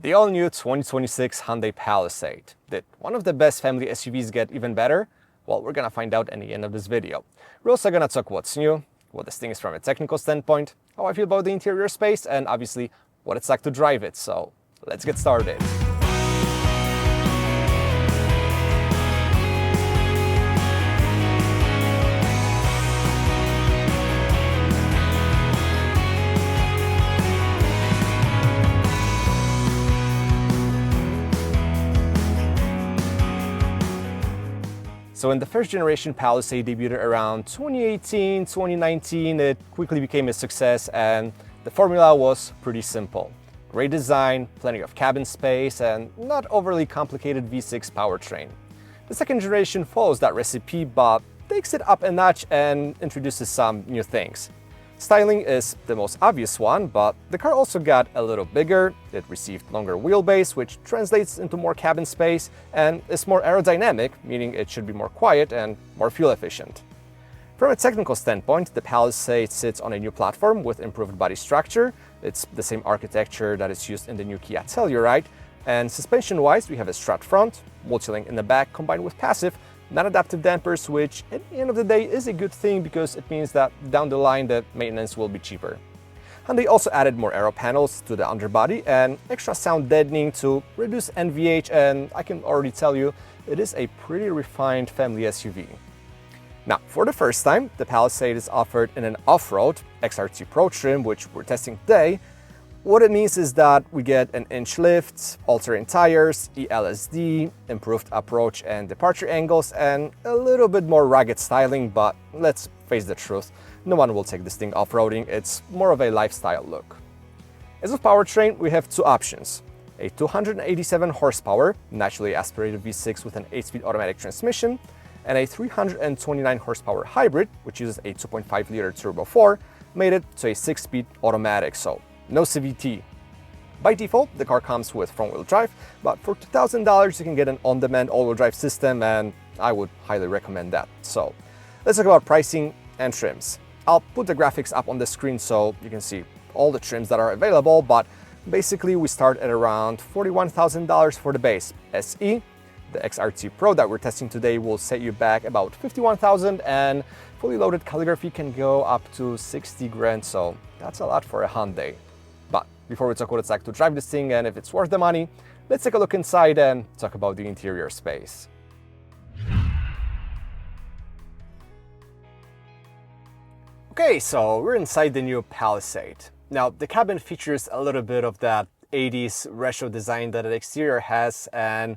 The all-new 2026 Hyundai Palisade. Did one of the best family SUVs get even better? Well, we're gonna find out at the end of this video. We're also gonna talk what's new, what this thing is from a technical standpoint, how I feel about the interior space, and obviously what it's like to drive it. So let's get started. So when the first generation Palisade debuted around 2018, 2019, it quickly became a success, and the formula was pretty simple. Great design, plenty of cabin space, and not overly complicated V6 powertrain. The second generation follows that recipe, but takes it up a notch and introduces some new things. Styling is the most obvious one, but the car also got a little bigger. It received longer wheelbase, which translates into more cabin space, and is more aerodynamic, meaning it should be more quiet and more fuel efficient. From a technical standpoint, the Palisade sits on a new platform with improved body structure. It's the same architecture that is used in the new Kia Telluride. And suspension-wise, we have a strut front, multi-link in the back, combined with passive, non-adaptive dampers, which at the end of the day is a good thing because it means that down the line the maintenance will be cheaper. Hyundai also added more aero panels to the underbody and extra sound deadening to reduce NVH, and I can already tell you it is a pretty refined family SUV. Now, for the first time, the Palisade is offered in an off-road XRT Pro trim, which we're testing today. What it means is that we get an inch lift, all-terrain tires, ELSD, improved approach and departure angles, and a little bit more rugged styling, but let's face the truth, no one will take this thing off-roading, it's more of a lifestyle look. As of powertrain, we have two options. A 287 horsepower, naturally aspirated V6 with an 8-speed automatic transmission, and a 329 horsepower hybrid, which uses a 2.5-liter turbo 4, made it to a 6-speed automatic, so no CVT. By default, the car comes with front-wheel drive, but for $2,000 you can get an on-demand all-wheel drive system, and I would highly recommend that. So let's talk about pricing and trims. I'll put the graphics up on the screen so you can see all the trims that are available, but basically we start at around $41,000 for the base SE. The XRT Pro that we're testing today will set you back about $51,000, and fully loaded calligraphy can go up to 60 grand, so that's a lot for a Hyundai. But before we talk what it's like to drive this thing and if it's worth the money, let's take a look inside and talk about the interior space. Okay, so we're inside the new Palisade. Now, the cabin features a little bit of that 80s retro design that the exterior has, and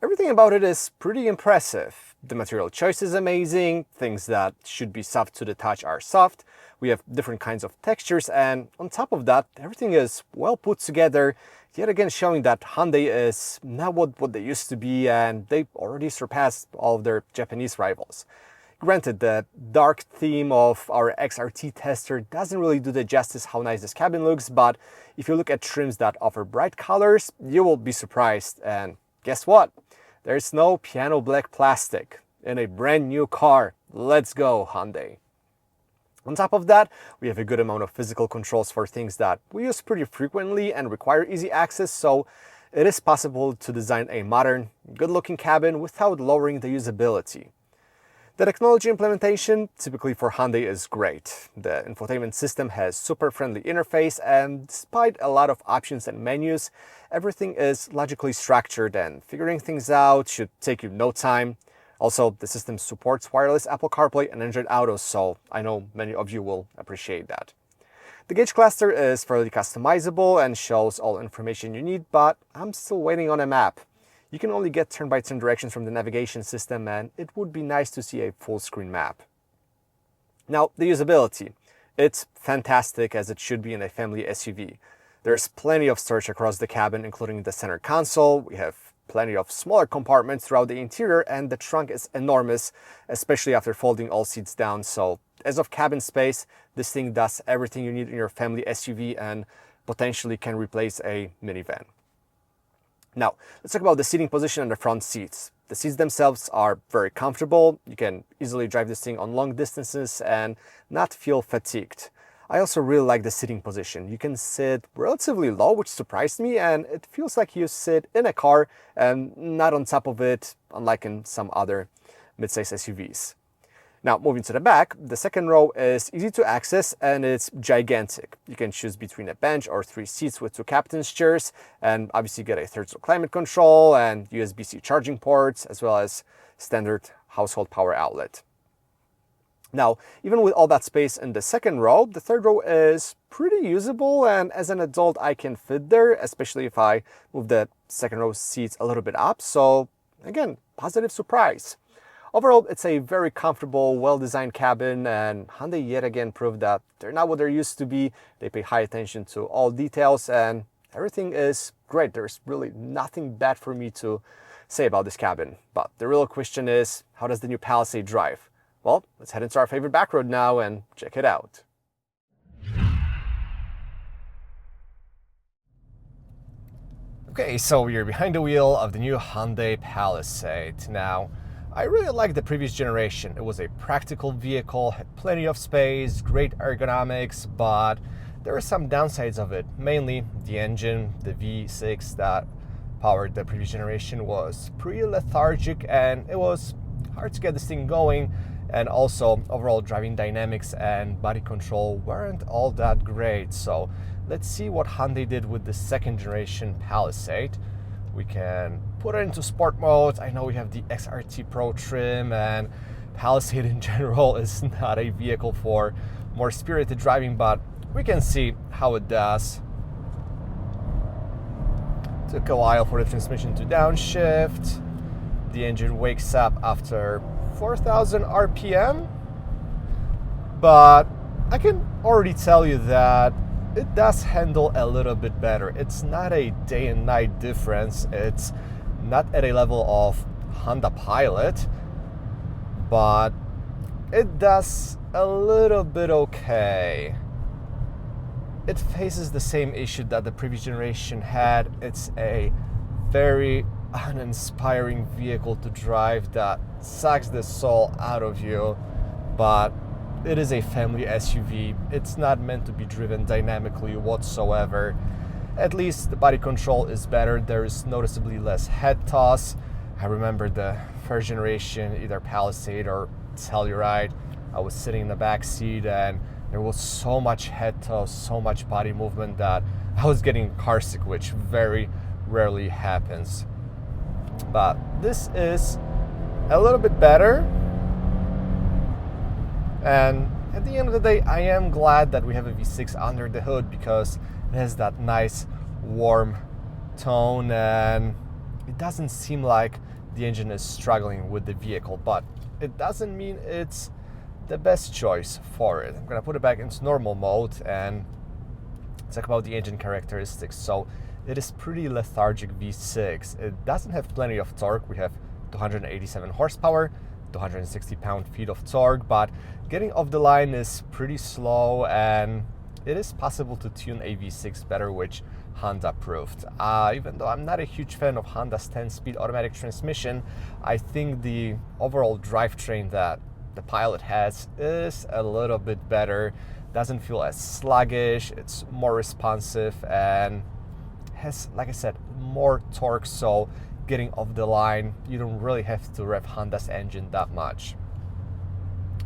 everything about it is pretty impressive. The material choice is amazing, things that should be soft to the touch are soft. We have different kinds of textures, and on top of that, everything is well put together, yet again showing that Hyundai is not what they used to be, and they've already surpassed all of their Japanese rivals. Granted, the dark theme of our XRT tester doesn't really do the justice how nice this cabin looks, but if you look at trims that offer bright colors, you will be surprised. And guess what? There's no piano black plastic in a brand new car. Let's go, Hyundai. On top of that, we have a good amount of physical controls for things that we use pretty frequently and require easy access, so it is possible to design a modern, good-looking cabin without lowering the usability. The technology implementation, typically for Hyundai, is great. The infotainment system has super friendly interface, and despite a lot of options and menus, everything is logically structured, and figuring things out should take you no time. Also, the system supports wireless Apple CarPlay and Android Auto, so I know many of you will appreciate that. The gauge cluster is fairly customizable and shows all information you need, but I'm still waiting on a map. You can only get turn-by-turn directions from the navigation system, and it would be nice to see a full-screen map. Now, the usability. It's fantastic, as it should be in a family SUV. There's plenty of storage across the cabin, including the center console. We have plenty of smaller compartments throughout the interior, and the trunk is enormous, especially after folding all seats down. So, as of cabin space, this thing does everything you need in your family SUV and potentially can replace a minivan. Now, let's talk about the seating position and the front seats. The seats themselves are very comfortable. You can easily drive this thing on long distances and not feel fatigued. I also really like the sitting position. You can sit relatively low, which surprised me, and it feels like you sit in a car and not on top of it, unlike in some other midsize SUVs. Now, moving to the back, the second row is easy to access and it's gigantic. You can choose between a bench or 3 seats with 2 captain's chairs, and obviously get a third row climate control and USB-C charging ports, as well as standard household power outlet. Now, even with all that space in the second row, the third row is pretty usable, and as an adult I can fit there, especially if I move the second row seats a little bit up. So again, positive surprise. Overall, it's a very comfortable, well-designed cabin, and Hyundai yet again proved that they're not what they're used to be. They pay high attention to all details and everything is great. There's really nothing bad for me to say about this cabin. But the real question is, how does the new Palisade drive? Well, let's head into our favorite back road now and check it out. Okay, so we're behind the wheel of the new Hyundai Palisade. Now, I really liked the previous generation. It was a practical vehicle, had plenty of space, great ergonomics, but there were some downsides of it. Mainly the engine, the V6 that powered the previous generation, was pretty lethargic and it was hard to get this thing going. And also overall driving dynamics and body control weren't all that great. So let's see what Hyundai did with the second generation Palisade. We can put it into sport mode. I know we have the XRT Pro trim, and Palisade in general is not a vehicle for more spirited driving, but we can see how it does. Took a while for the transmission to downshift. The engine wakes up after 4,000 RPM, but I can already tell you that it does handle a little bit better. It's not a day and night difference. It's not at a level of Honda Pilot, but it does a little bit okay. It faces the same issue that the previous generation had. It's a very uninspiring vehicle to drive that sucks the soul out of you, but it is a family SUV. It's not meant to be driven dynamically whatsoever. At least the body control is better. There is noticeably less head toss. I remember the first generation, either Palisade or Telluride, I was sitting in the back seat and there was so much head toss, so much body movement that I was getting car sick, which very rarely happens. But this is a little bit better, and at the end of the day I am glad that we have a V6 under the hood, because it has that nice warm tone and it doesn't seem like the engine is struggling with the vehicle, but it doesn't mean it's the best choice for it. I'm gonna put it back into normal mode and talk about the engine characteristics. So it is pretty lethargic V6. It doesn't have plenty of torque. We have 287 horsepower, 260 pound-feet of torque, but getting off the line is pretty slow, and it is possible to tune a V6 better, which Honda proved. Even though I'm not a huge fan of Honda's 10-speed automatic transmission, I think the overall drivetrain that the Pilot has is a little bit better. Doesn't feel as sluggish, it's more responsive, and has, like I said, more torque, so getting off the line, you don't really have to rev Honda's engine that much.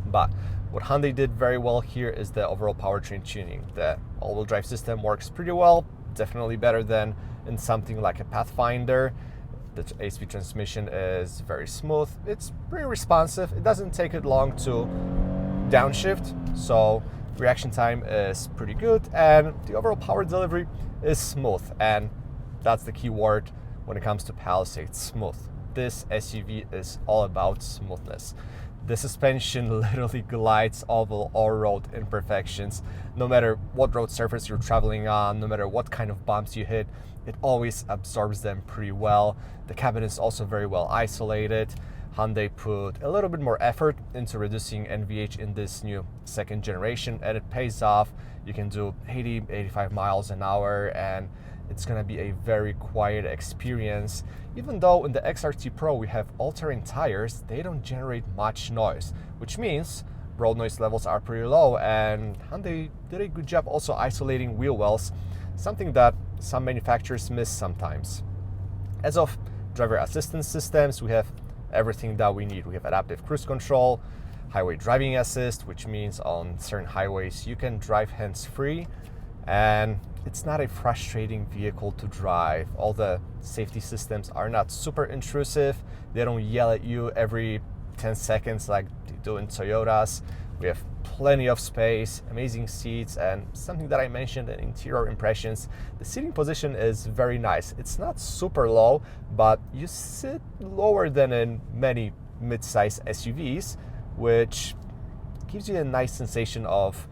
But what Hyundai did very well here is the overall powertrain tuning. The all-wheel drive system works pretty well, definitely better than in something like a Pathfinder. The 8-speed transmission is very smooth, it's pretty responsive, it doesn't take it long to downshift, so reaction time is pretty good, and the overall power delivery is smooth, and that's the key word when it comes to Palisade: smooth. This SUV is all about smoothness. The suspension literally glides over all road imperfections. No matter what road surface you're traveling on, no matter what kind of bumps you hit, it always absorbs them pretty well. The cabin is also very well isolated. Hyundai put a little bit more effort into reducing NVH in this new second generation, and it pays off. You can do 80, 85 miles an hour, and it's gonna be a very quiet experience. Even though in the XRT Pro we have all-terrain tires, they don't generate much noise, which means road noise levels are pretty low, and Hyundai did a good job also isolating wheel wells, something that some manufacturers miss sometimes. As of driver assistance systems, we have everything that we need. We have adaptive cruise control, highway driving assist, which means on certain highways you can drive hands-free, and it's not a frustrating vehicle to drive. All the safety systems are not super intrusive. They don't yell at you every 10 seconds like they do in Toyotas. We have plenty of space, amazing seats, and something that I mentioned in interior impressions, the seating position is very nice. It's not super low, but you sit lower than in many mid-size SUVs, which gives you a nice sensation of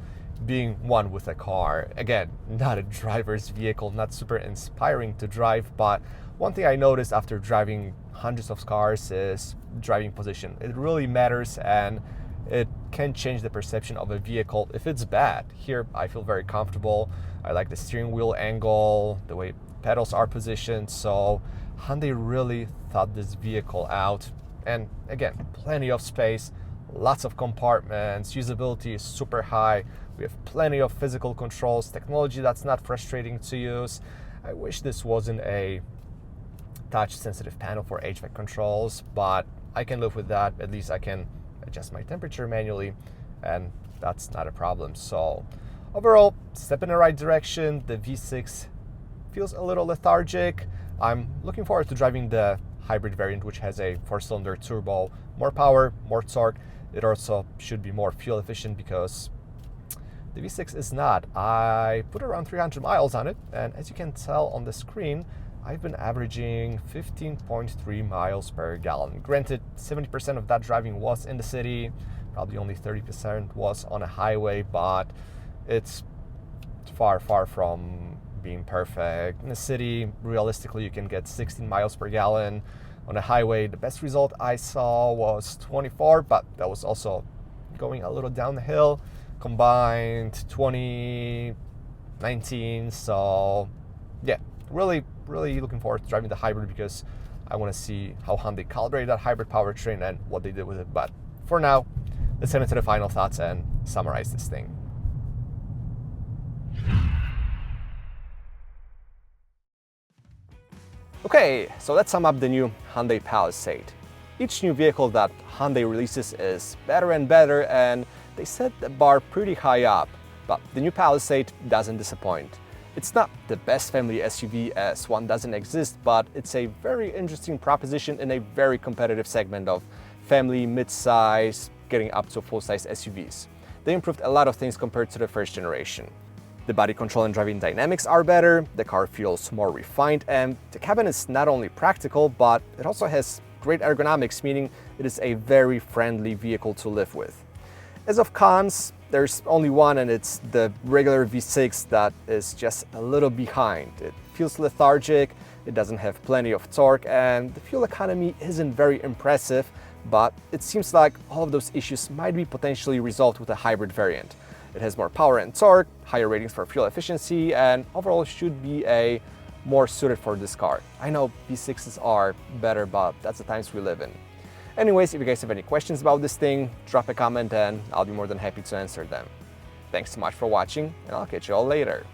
being one with a car. Again, not a driver's vehicle, not super inspiring to drive, but one thing I noticed after driving hundreds of cars is driving position. It really matters, and it can change the perception of a vehicle if it's bad. Here, I feel very comfortable. I like the steering wheel angle, the way pedals are positioned, so Hyundai really thought this vehicle out. And again, plenty of space, lots of compartments, usability is super high. We have plenty of physical controls, technology that's not frustrating to use. I wish this wasn't a touch-sensitive panel for HVAC controls, but I can live with that. At least I can adjust my temperature manually, and that's not a problem. So overall, step in the right direction. The V6 feels a little lethargic. I'm looking forward to driving the hybrid variant, which has a 4-cylinder turbo, more power, more torque. It also should be more fuel efficient because the V6 is not. I put around 300 miles on it, and as you can tell on the screen, I've been averaging 15.3 miles per gallon. Granted, 70% of that driving was in the city, probably only 30% was on a highway, but it's far, far from being perfect. In the city, realistically, you can get 16 miles per gallon. On a highway, the best result I saw was 24, but that was also going a little down the hill. Combined 2019, so yeah, really looking forward to driving the hybrid because I want to see how Hyundai calibrated that hybrid powertrain and what they did with it. But for now, let's head into the final thoughts and summarize this thing. Okay, so let's sum up the new Hyundai Palisade. Each new vehicle that Hyundai releases is better and better, and they set the bar pretty high up, but the new Palisade doesn't disappoint. It's not the best family SUV, as one doesn't exist, but it's a very interesting proposition in a very competitive segment of family, mid-size, getting up to full-size SUVs. They improved a lot of things compared to the first generation. The body control and driving dynamics are better, the car feels more refined, and the cabin is not only practical, but it also has great ergonomics, meaning it is a very friendly vehicle to live with. As of cons, there's only one, and it's the regular V6 that is just a little behind. It feels lethargic, it doesn't have plenty of torque, and the fuel economy isn't very impressive, but it seems like all of those issues might be potentially resolved with a hybrid variant. It has more power and torque, higher ratings for fuel efficiency, and overall should be a more suited for this car. I know V6s are better, but that's the times we live in. Anyways, if you guys have any questions about this thing, drop a comment and I'll be more than happy to answer them. Thanks so much for watching, and I'll catch you all later.